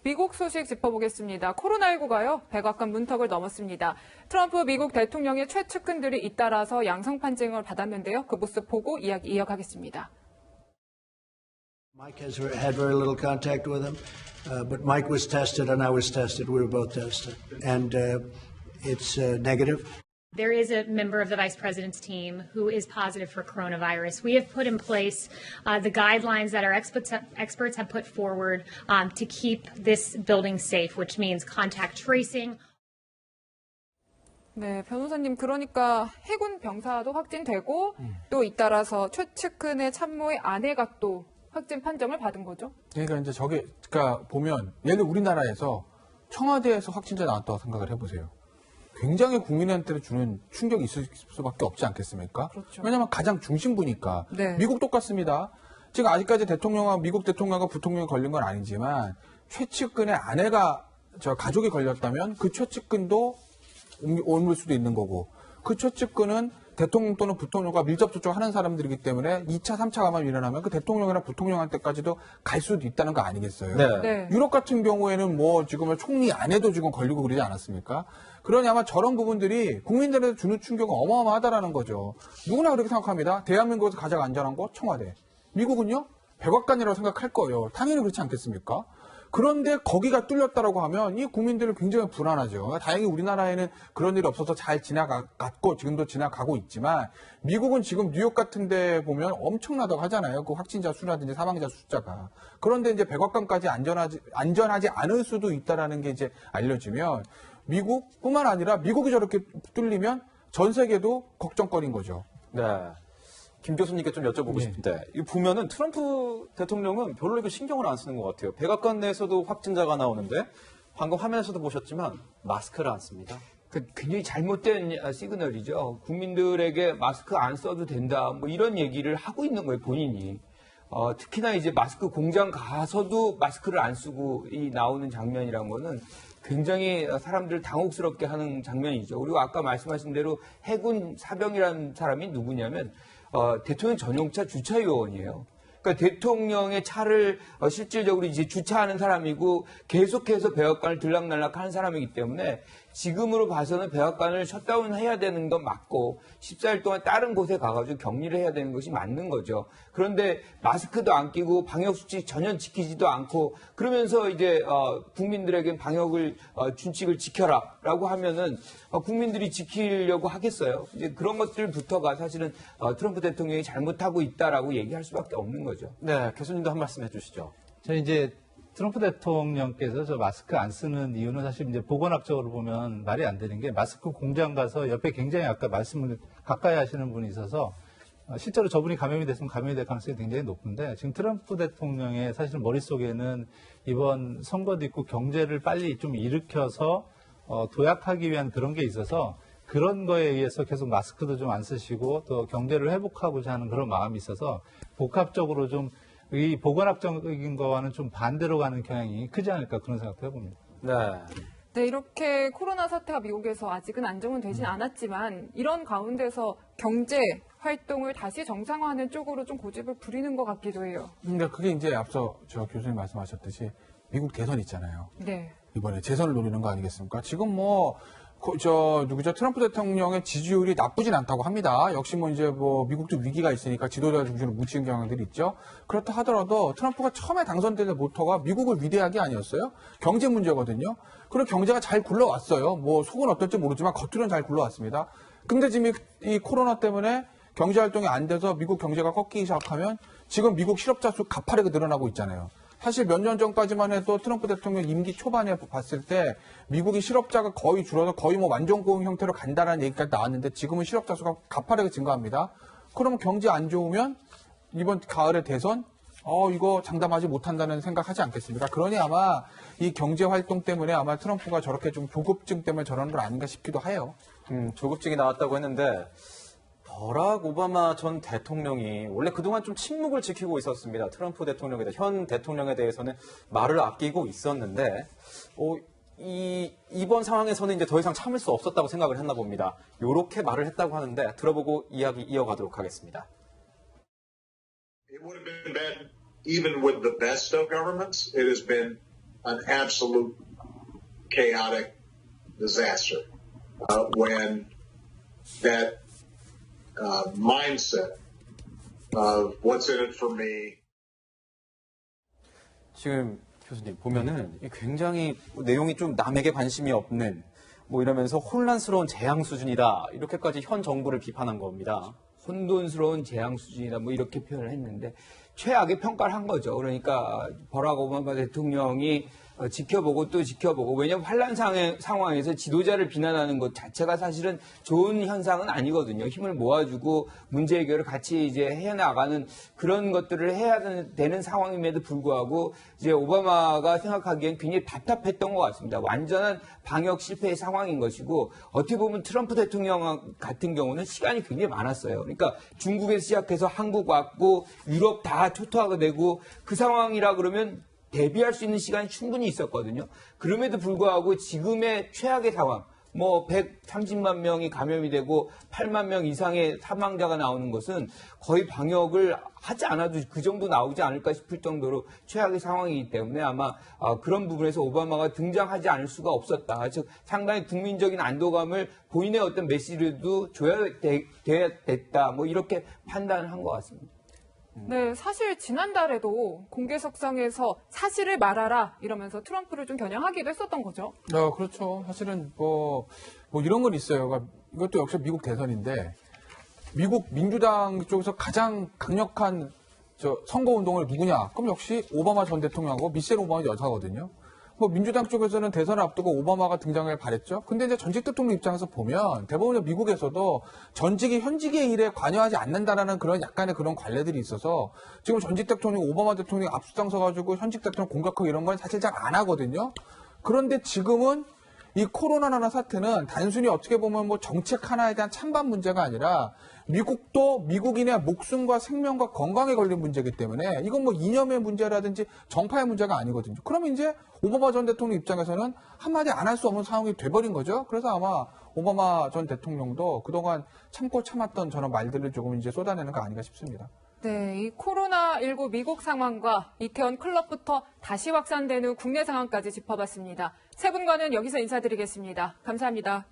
미국 소식 짚어보겠습니다. 코로나19가요, 백악관 문턱을 넘었습니다. 트럼프 미국 대통령의 최측근들이 잇따라서 양성 판정을 받았는데요. 그 모습 보고 이야기 이어가겠습니다. Mike had very little contact with him, but Mike was tested and I was tested. We were both tested, and it's negative. There is a member of the vice president's team who is positive for coronavirus. We have put in place the guidelines that our experts have put forward to keep this building safe, which means contact tracing. 네, 변호사님, 그러니까 해군 병사도 확진되고 또 잇따라서 최측근의 참모의 아내가 또 확진 판정을 받은 거죠? 그러니까 이제 그러니까 보면 예를 우리나라에서 청와대에서 확진자 나왔다고 생각을 해보세요. 굉장히 국민한테 주는 충격이 있을 수밖에 없지 않겠습니까? 그렇죠. 왜냐하면 가장 중심부니까. 네. 미국 똑같습니다. 지금 아직까지 미국 대통령과 부통령이 걸린 건 아니지만 최측근의 아내가 가족이 걸렸다면 그 최측근도 옮을 수도 있는 거고, 그 최측근은 대통령 또는 부통령과 밀접 접촉하는 사람들이기 때문에 2차, 3차 감염이 일어나면 그 대통령이나 부통령한테까지도 갈 수도 있다는 거 아니겠어요? 네. 네. 유럽 같은 경우에는 지금 총리 아내도 지금 걸리고 그러지 않았습니까? 그러니 아마 저런 부분들이 국민들한테 주는 충격은 어마어마하다라는 거죠. 누구나 그렇게 생각합니다. 대한민국에서 가장 안전한 곳 청와대. 미국은요? 백악관이라고 생각할 거예요. 당연히 그렇지 않겠습니까? 그런데 거기가 뚫렸다라고 하면 이 국민들은 굉장히 불안하죠. 다행히 우리나라에는 그런 일이 없어서 잘 지나갔고 지금도 지나가고 있지만 미국은 지금 뉴욕 같은 데 보면 엄청나다고 하잖아요. 그 확진자 수라든지 사망자 숫자가. 그런데 이제 백악관까지 안전하지 않을 수도 있다라는 게 이제 알려지면 미국뿐만 아니라 미국이 저렇게 뚫리면 전 세계도 걱정거리인 거죠. 네. 김 교수님께 좀 여쭤보고 싶은데, 이 보면은 트럼프 대통령은 별로 이거 신경을 안 쓰는 것 같아요. 백악관 내에서도 확진자가 나오는데, 방금 화면에서도 보셨지만, 마스크를 안 씁니다. 굉장히 잘못된 시그널이죠. 국민들에게 마스크 안 써도 된다, 이런 얘기를 하고 있는 거예요, 본인이. 특히나 이제 마스크 공장 가서도 마스크를 안 쓰고 나오는 장면이란 거는 굉장히 사람들을 당혹스럽게 하는 장면이죠. 그리고 아까 말씀하신 대로 해군 사병이라는 사람이 누구냐면, 대통령 전용차 주차요원이에요. 그러니까 대통령의 차를 실질적으로 이제 주차하는 사람이고 계속해서 백악관을 들락날락 하는 사람이기 때문에 지금으로 봐서는 백악관을 셧다운 해야 되는 건 맞고 14일 동안 다른 곳에 가가지고 격리를 해야 되는 것이 맞는 거죠. 그런데 마스크도 안 끼고 방역수칙 전혀 지키지도 않고 그러면서 이제 국민들에게 방역을 준칙을 지켜라라고 하면은 국민들이 지키려고 하겠어요. 이제 그런 것들부터가 사실은 트럼프 대통령이 잘못하고 있다라고 얘기할 수밖에 없는 거죠. 네, 교수님도 한 말씀 해주시죠. 저는 이제 트럼프 대통령께서 저 마스크 안 쓰는 이유는 사실 이제 보건학적으로 보면 말이 안 되는 게 마스크 공장 가서 옆에 굉장히 아까 말씀을 가까이 하시는 분이 있어서 실제로 저분이 감염이 됐으면 감염이 될 가능성이 굉장히 높은데 지금 트럼프 대통령의 사실 머릿속에는 이번 선거도 있고 경제를 빨리 좀 일으켜서 도약하기 위한 그런 게 있어서 그런 거에 의해서 계속 마스크도 좀 안 쓰시고 또 경제를 회복하고자 하는 그런 마음이 있어서 복합적으로 좀 이 보건학적인 거와는 좀 반대로 가는 경향이 크지 않을까 그런 생각도 해봅니다. 네. 네, 이렇게 코로나 사태가 미국에서 아직은 안정은 되진 않았지만 이런 가운데서 경제 활동을 다시 정상화하는 쪽으로 좀 고집을 부리는 것 같기도 해요. 그러니까 그게 이제 앞서 저 교수님 말씀하셨듯이 미국 대선 있잖아요. 네. 이번에 재선을 노리는 거 아니겠습니까? 지금 트럼프 대통령의 지지율이 나쁘진 않다고 합니다. 역시 미국도 위기가 있으니까 지도자 중심으로 뭉치는 경향들이 있죠. 그렇다 하더라도 트럼프가 처음에 당선된 모토가 미국을 위대하게 아니었어요? 경제 문제거든요. 그리고 경제가 잘 굴러왔어요. 속은 어떨지 모르지만 겉으로는 잘 굴러왔습니다. 근데 지금 이 코로나 때문에 경제 활동이 안 돼서 미국 경제가 꺾이기 시작하면 지금 미국 실업자 수 가파르게 늘어나고 있잖아요. 사실 몇 년 전까지만 해도 트럼프 대통령 임기 초반에 봤을 때 미국이 실업자가 거의 줄어서 거의 완전 고용 형태로 간다라는 얘기까지 나왔는데 지금은 실업자 수가 가파르게 증가합니다. 그러면 경제 안 좋으면 이번 가을에 대선 이거 장담하지 못한다는 생각하지 않겠습니까? 그러니 아마 이 경제 활동 때문에 아마 트럼프가 저렇게 좀 조급증 때문에 저러는 건 아닌가 싶기도 해요. 조급증이 나왔다고 했는데 버락 오바마 전 대통령이 원래 그동안 좀 침묵을 지키고 있었습니다. 트럼프 대통령에 대해 현 대통령에 대해서는 말을 아끼고 있었는데 이번 상황에서는 이제 더 이상 참을 수 없었다고 생각을 했나 봅니다. 이렇게 말을 했다고 하는데 들어보고 이야기 이어가도록 하겠습니다. It would have been bad even with the best of governments. It has been an absolute chaotic disaster when that mindset of what's in it for me. 지금 교수님 보면은 굉장히 내용이 좀 남에게 관심이 없는 뭐 이러면서 혼란스러운 재앙 수준이다 이렇게까지 현 정부를 비판한 겁니다. 혼돈스러운 재앙 수준이다 뭐 이렇게 표현을 했는데 최악의 평가를 한 거죠. 그러니까 버락 오바마 대통령이 지켜보고 또 지켜보고 왜냐하면 환란 상황에서 지도자를 비난하는 것 자체가 사실은 좋은 현상은 아니거든요. 힘을 모아주고 문제 해결을 같이 이제 해나가는 그런 것들을 해야 되는 상황임에도 불구하고 이제 오바마가 생각하기엔 굉장히 답답했던 것 같습니다. 완전한 방역 실패의 상황인 것이고 어떻게 보면 트럼프 대통령 같은 경우는 시간이 굉장히 많았어요. 그러니까 중국에서 시작해서 한국 왔고 유럽 다 초토화가 되고 그 상황이라 그러면 대비할 수 있는 시간이 충분히 있었거든요. 그럼에도 불구하고 지금의 최악의 상황, 뭐 130만 명이 감염이 되고 8만 명 이상의 사망자가 나오는 것은 거의 방역을 하지 않아도 그 정도 나오지 않을까 싶을 정도로 최악의 상황이기 때문에 아마 그런 부분에서 오바마가 등장하지 않을 수가 없었다. 즉 상당히 국민적인 안도감을 본인의 어떤 메시지도 줘야 됐다. 뭐 이렇게 판단을 한 것 같습니다. 네, 사실 지난달에도 공개석상에서 사실을 말하라 이러면서 트럼프를 좀 겨냥하기도 했었던 거죠. 그렇죠. 사실은 뭐 이런 건 있어요. 그러니까 이것도 역시 미국 대선인데 미국 민주당 쪽에서 가장 강력한 선거운동을 누구냐? 그럼 역시 오바마 전 대통령하고 미셸 오바마 여사거든요. 뭐 민주당 쪽에서는 대선을 앞두고 오바마가 등장을 바랬죠. 근데 이제 전직 대통령 입장에서 보면 대부분 미국에서도 전직이 현직의 일에 관여하지 않는다라는 그런 약간의 그런 관례들이 있어서 지금 전직 대통령 오바마 대통령이 앞수당 서가지고 현직 대통령 공격하고 이런 건 사실 잘 안 하거든요. 그런데 지금은 이 코로나 사태는 단순히 어떻게 보면 뭐 정책 하나에 대한 찬반 문제가 아니라 미국도 미국인의 목숨과 생명과 건강에 걸린 문제이기 때문에 이건 뭐 이념의 문제라든지 정파의 문제가 아니거든요. 그러면 이제 오바마 전 대통령 입장에서는 한마디 안 할 수 없는 상황이 돼버린 거죠. 그래서 아마 오바마 전 대통령도 그동안 참고 참았던 저런 말들을 조금 이제 쏟아내는 거 아닌가 싶습니다. 네, 이 코로나19 미국 상황과 이태원 클럽부터 다시 확산되는 국내 상황까지 짚어봤습니다. 세 분과는 여기서 인사드리겠습니다. 감사합니다.